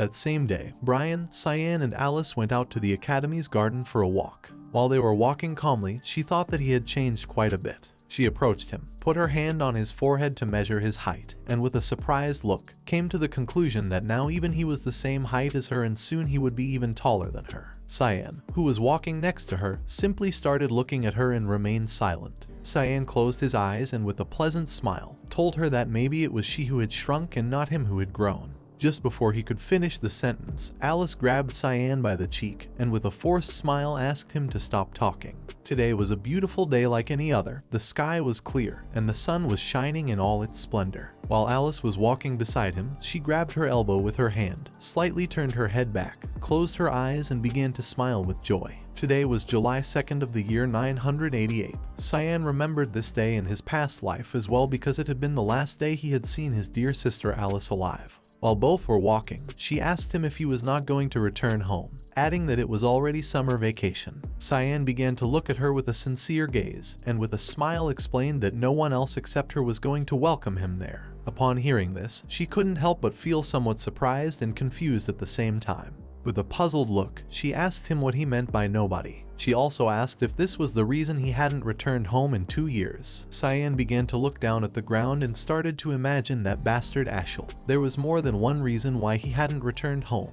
That same day, Brian, Cyan, and Alice went out to the Academy's garden for a walk. While they were walking calmly, she thought that he had changed quite a bit. She approached him, put her hand on his forehead to measure his height, and with a surprised look, came to the conclusion that now even he was the same height as her and soon he would be even taller than her. Cyan, who was walking next to her, simply started looking at her and remained silent. Cyan closed his eyes and with a pleasant smile, told her that maybe it was she who had shrunk and not him who had grown. Just before he could finish the sentence, Alice grabbed Cyan by the cheek and with a forced smile asked him to stop talking. Today was a beautiful day like any other. The sky was clear and the sun was shining in all its splendor. While Alice was walking beside him, she grabbed her elbow with her hand, slightly turned her head back, closed her eyes and began to smile with joy. Today was July 2nd of the year 988. Cyan remembered this day in his past life as well because it had been the last day he had seen his dear sister Alice alive. While both were walking, she asked him if he was not going to return home, adding that it was already summer vacation. Cyan began to look at her with a sincere gaze, and with a smile explained that no one else except her was going to welcome him there. Upon hearing this, she couldn't help but feel somewhat surprised and confused at the same time. With a puzzled look, she asked him what he meant by nobody. She also asked if this was the reason he hadn't returned home in 2 years. Cyan began to look down at the ground and started to imagine that bastard Ashel. There was more than one reason why he hadn't returned home,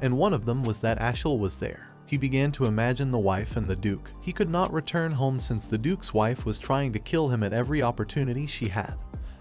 and one of them was that Ashel was there. He began to imagine the wife and the Duke. He could not return home since the Duke's wife was trying to kill him at every opportunity she had,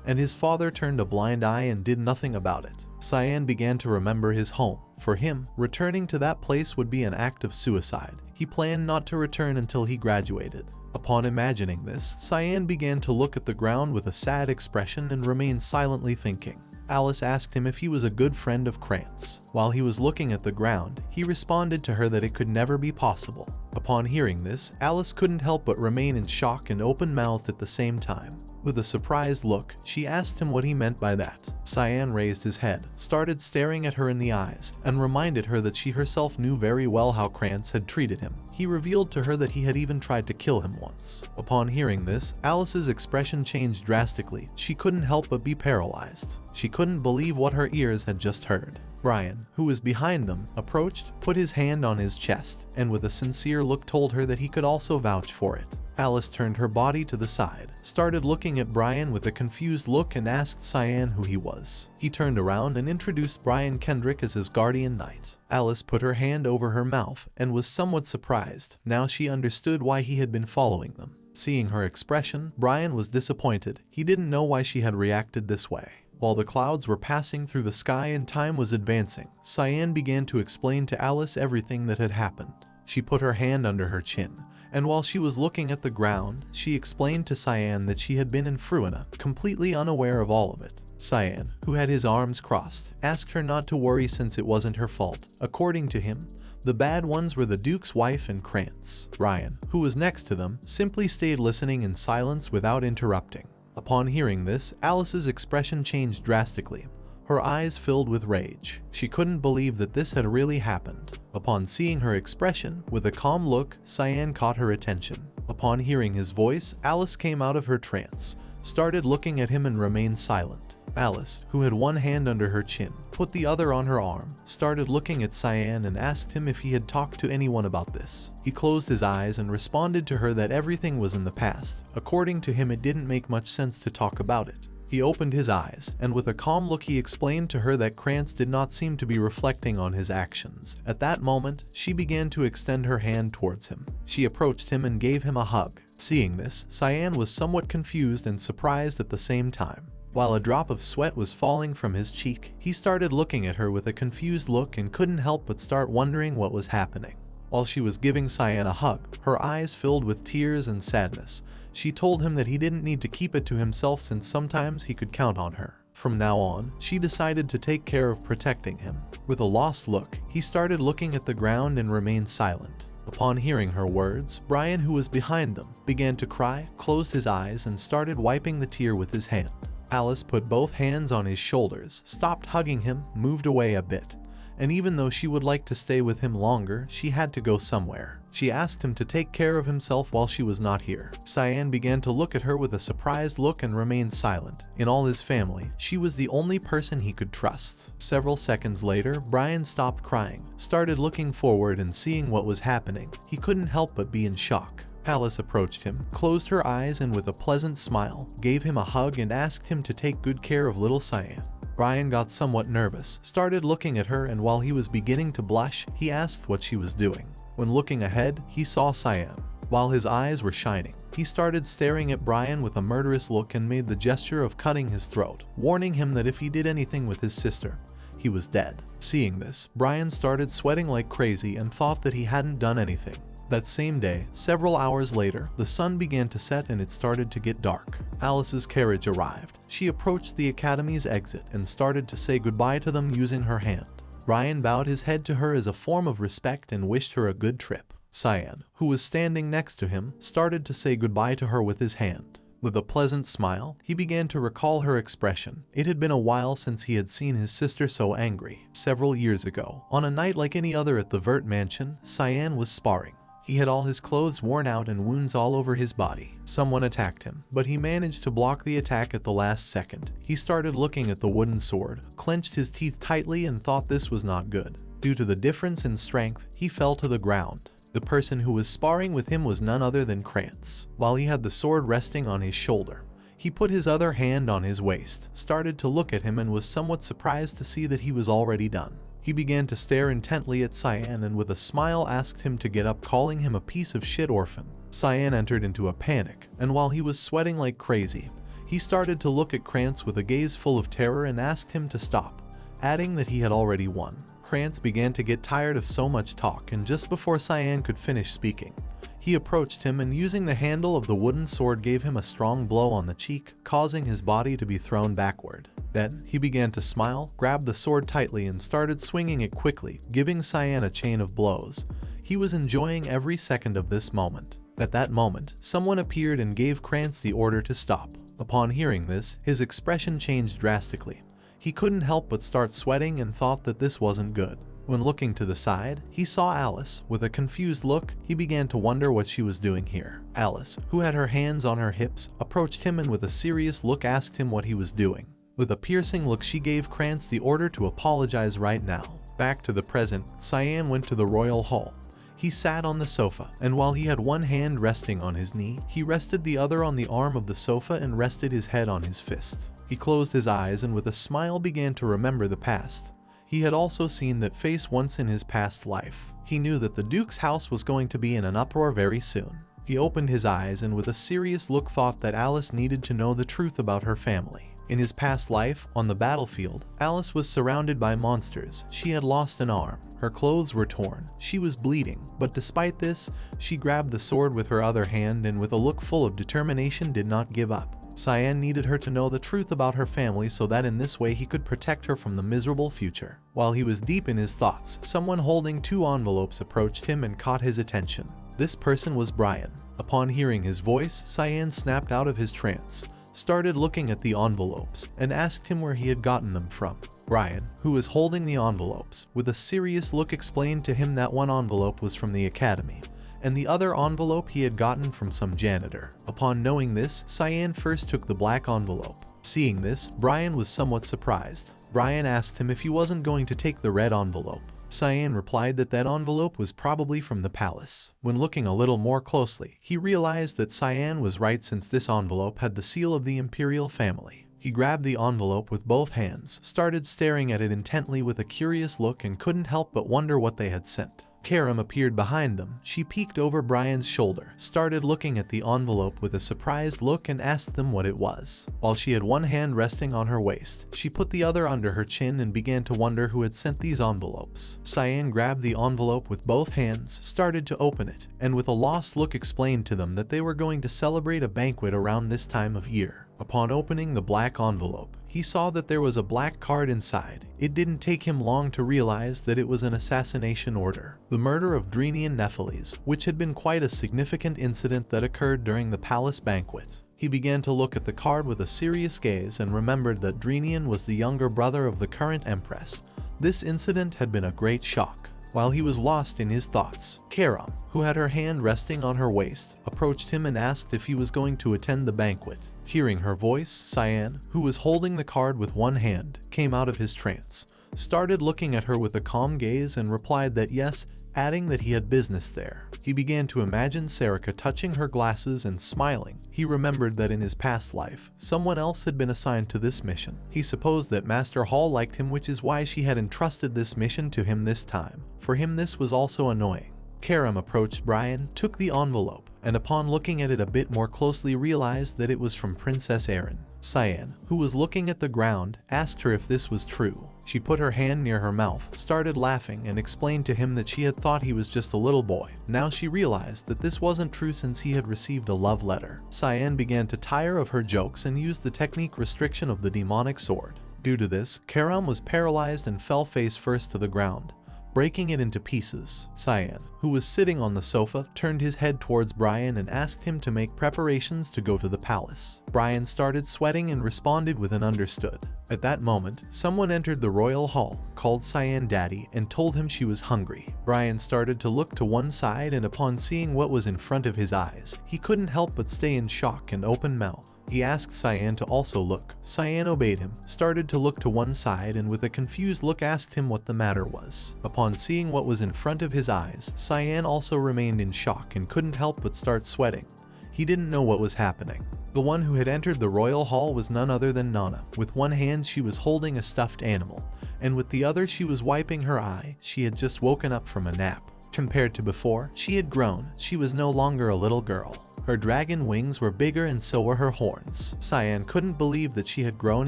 and his father turned a blind eye and did nothing about it. Cyan began to remember his home. For him, returning to that place would be an act of suicide. He planned not to return until he graduated. Upon imagining this, Cyan began to look at the ground with a sad expression and remained silently thinking. Alice asked him if he was a good friend of Krantz. While he was looking at the ground, he responded to her that it could never be possible. Upon hearing this, Alice couldn't help but remain in shock and open-mouthed at the same time. With a surprised look, she asked him what he meant by that. Cyan raised his head, started staring at her in the eyes, and reminded her that she herself knew very well how Krantz had treated him. He revealed to her that he had even tried to kill him once. Upon hearing this, Alice's expression changed drastically. She couldn't help but be paralyzed. She couldn't believe what her ears had just heard. Brian, who was behind them, approached, put his hand on his chest, and with a sincere look told her that he could also vouch for it. Alice turned her body to the side, started looking at Brian with a confused look and asked Cyan who he was. He turned around and introduced Brian Kendrick as his guardian knight. Alice put her hand over her mouth and was somewhat surprised. Now she understood why he had been following them. Seeing her expression, Brian was disappointed. He didn't know why she had reacted this way. While the clouds were passing through the sky and time was advancing, Cyan began to explain to Alice everything that had happened. She put her hand under her chin, and while she was looking at the ground, she explained to Cyan that she had been in Fruina, completely unaware of all of it. Cyan, who had his arms crossed, asked her not to worry since it wasn't her fault. According to him, the bad ones were the Duke's wife and Krantz. Brian, who was next to them, simply stayed listening in silence without interrupting. Upon hearing this, Alice's expression changed drastically. Her eyes filled with rage. She couldn't believe that this had really happened. Upon seeing her expression, with a calm look, Cyan caught her attention. Upon hearing his voice, Alice came out of her trance, started looking at him and remained silent. Alice, who had one hand under her chin, put the other on her arm, started looking at Cyan and asked him if he had talked to anyone about this. He closed his eyes and responded to her that everything was in the past. According to him, it didn't make much sense to talk about it. He opened his eyes, and with a calm look he explained to her that Krantz did not seem to be reflecting on his actions. At that moment, she began to extend her hand towards him. She approached him and gave him a hug. Seeing this, Cyan was somewhat confused and surprised at the same time. While a drop of sweat was falling from his cheek, he started looking at her with a confused look and couldn't help but start wondering what was happening. While she was giving Cyan a hug, her eyes filled with tears and sadness. She told him that he didn't need to keep it to himself since sometimes he could count on her. From now on, she decided to take care of protecting him. With a lost look, he started looking at the ground and remained silent. Upon hearing her words, Brian, who was behind them, began to cry, closed his eyes, and started wiping the tear with his hand. Alice put both hands on his shoulders, stopped hugging him, moved away a bit, and even though she would like to stay with him longer, she had to go somewhere. She asked him to take care of himself while she was not here. Cyan began to look at her with a surprised look and remained silent. In all his family, she was the only person he could trust. Several seconds later, Brian stopped crying, started looking forward and seeing what was happening. He couldn't help but be in shock. Alice approached him, closed her eyes and with a pleasant smile, gave him a hug and asked him to take good care of little Cyan. Brian got somewhat nervous, started looking at her, and while he was beginning to blush, he asked what she was doing. When looking ahead, he saw Cyan. While his eyes were shining, he started staring at Brian with a murderous look and made the gesture of cutting his throat, warning him that if he did anything with his sister, he was dead. Seeing this, Brian started sweating like crazy and thought that he hadn't done anything. That same day, several hours later, the sun began to set and it started to get dark. Alice's carriage arrived. She approached the academy's exit and started to say goodbye to them using her hand. Brian bowed his head to her as a form of respect and wished her a good trip. Cyan, who was standing next to him, started to say goodbye to her with his hand. With a pleasant smile, he began to recall her expression. It had been a while since he had seen his sister so angry. Several years ago, on a night like any other at the Vert mansion, Cyan was sparring. He had all his clothes worn out and wounds all over his body. Someone attacked him, but he managed to block the attack at the last second. He started looking at the wooden sword, clenched his teeth tightly and thought this was not good. Due to the difference in strength, he fell to the ground. The person who was sparring with him was none other than Krantz. While he had the sword resting on his shoulder, he put his other hand on his waist, started to look at him and was somewhat surprised to see that he was already done. He began to stare intently at Cyan and with a smile asked him to get up, calling him a piece of shit orphan. Cyan entered into a panic, and while he was sweating like crazy, he started to look at Krantz with a gaze full of terror and asked him to stop, adding that he had already won. Krantz began to get tired of so much talk, and just before Cyan could finish speaking, he approached him and using the handle of the wooden sword gave him a strong blow on the cheek, causing his body to be thrown backward. Then, he began to smile, grabbed the sword tightly and started swinging it quickly, giving Cyan a chain of blows. He was enjoying every second of this moment. At that moment, someone appeared and gave Krantz the order to stop. Upon hearing this, his expression changed drastically. He couldn't help but start sweating and thought that this wasn't good. When looking to the side, he saw Alice. With a confused look, he began to wonder what she was doing here. Alice, who had her hands on her hips, approached him and with a serious look asked him what he was doing. With a piercing look, she gave Krantz the order to apologize right now. Back to the present, Cyan went to the royal hall. He sat on the sofa, and while he had one hand resting on his knee, he rested the other on the arm of the sofa and rested his head on his fist. He closed his eyes and with a smile began to remember the past. He had also seen that face once in his past life. He knew that the Duke's house was going to be in an uproar very soon. He opened his eyes and with a serious look thought that Alice needed to know the truth about her family. In his past life, on the battlefield, Alice was surrounded by monsters. She had lost an arm. Her clothes were torn. She was bleeding. But despite this, she grabbed the sword with her other hand and with a look full of determination did not give up. Cyan needed her to know the truth about her family so that in this way he could protect her from the miserable future. While he was deep in his thoughts, someone holding 2 envelopes approached him and caught his attention. This person was Brian. Upon hearing his voice, Cyan snapped out of his trance, started looking at the envelopes, and asked him where he had gotten them from. Brian, who was holding the envelopes, with a serious look explained to him that one envelope was from the academy, and the other envelope he had gotten from some janitor. Upon knowing this, Cyan first took the black envelope. Seeing this, Brian was somewhat surprised. Brian asked him if he wasn't going to take the red envelope. Cyan replied that that envelope was probably from the palace. When looking a little more closely, he realized that Cyan was right since this envelope had the seal of the imperial family. He grabbed the envelope with both hands, started staring at it intently with a curious look and couldn't help but wonder what they had sent. Karam appeared behind them. She peeked over Brian's shoulder, started looking at the envelope with a surprised look and asked them what it was. While she had one hand resting on her waist, she put the other under her chin and began to wonder who had sent these envelopes. Cyan grabbed the envelope with both hands, started to open it, and with a lost look explained to them that they were going to celebrate a banquet around this time of year. Upon opening the black envelope, he saw that there was a black card inside. It didn't take him long to realize that it was an assassination order. The murder of Drenian Nephiles, which had been quite a significant incident that occurred during the palace banquet. He began to look at the card with a serious gaze and remembered that Drenian was the younger brother of the current empress. This incident had been a great shock. While he was lost in his thoughts, Karam, who had her hand resting on her waist, approached him and asked if he was going to attend the banquet. Hearing her voice, Cyan, who was holding the card with one hand, came out of his trance, started looking at her with a calm gaze and replied that yes, adding that he had business there. He began to imagine Sarika touching her glasses and smiling. He remembered that in his past life, someone else had been assigned to this mission. He supposed that Master Hall liked him, which is why she had entrusted this mission to him this time. For him this was also annoying. Karam approached Brian, took the envelope, and upon looking at it a bit more closely realized that it was from Princess Erin. Cyan, who was looking at the ground, asked her if this was true. She put her hand near her mouth, started laughing, and explained to him that she had thought he was just a little boy. Now she realized that this wasn't true since he had received a love letter. Cyan began to tire of her jokes and used the technique restriction of the demonic sword. Due to this, Karam was paralyzed and fell face first to the ground, breaking it into pieces. Cyan, who was sitting on the sofa, turned his head towards Brian and asked him to make preparations to go to the palace. Brian started sweating and responded with an understood. At that moment, someone entered the royal hall, called Cyan Daddy, and told him she was hungry. Brian started to look to one side, and upon seeing what was in front of his eyes, he couldn't help but stay in shock and open mouth. He asked Cyan to also look. Cyan obeyed him, started to look to one side, and with a confused look asked him what the matter was. Upon seeing what was in front of his eyes, Cyan also remained in shock and couldn't help but start sweating. He didn't know what was happening. The one who had entered the royal hall was none other than Nana. With one hand she was holding a stuffed animal, and with the other she was wiping her eye. She had just woken up from a nap. Compared to before, she had grown. She was no longer a little girl. Her dragon wings were bigger and so were her horns. Cyan couldn't believe that she had grown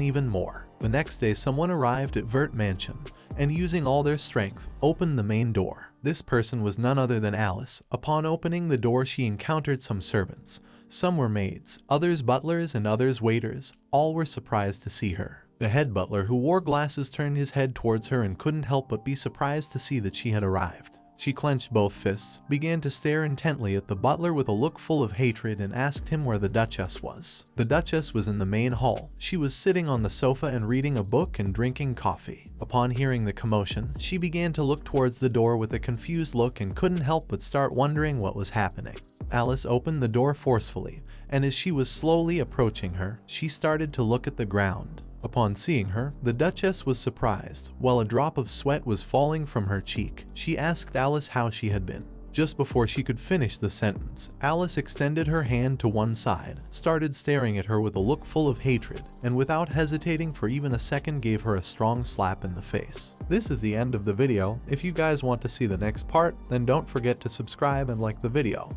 even more. The next day someone arrived at Vert Mansion, and using all their strength, opened the main door. This person was none other than Alice. Upon opening the door she encountered some servants. Some were maids, others butlers, and others waiters. All were surprised to see her. The head butler, who wore glasses, turned his head towards her and couldn't help but be surprised to see that she had arrived. She clenched both fists, began to stare intently at the butler with a look full of hatred, and asked him where the Duchess was. The Duchess was in the main hall. She was sitting on the sofa and reading a book and drinking coffee. Upon hearing the commotion, she began to look towards the door with a confused look and couldn't help but start wondering what was happening. Alice opened the door forcefully, and as she was slowly approaching her, she started to look at the ground. Upon seeing her, the Duchess was surprised. While a drop of sweat was falling from her cheek, she asked Alice how she had been. Just before she could finish the sentence, Alice extended her hand to one side, started staring at her with a look full of hatred, and without hesitating for even a second gave her a strong slap in the face. This is the end of the video. If you guys want to see the next part, then don't forget to subscribe and like the video.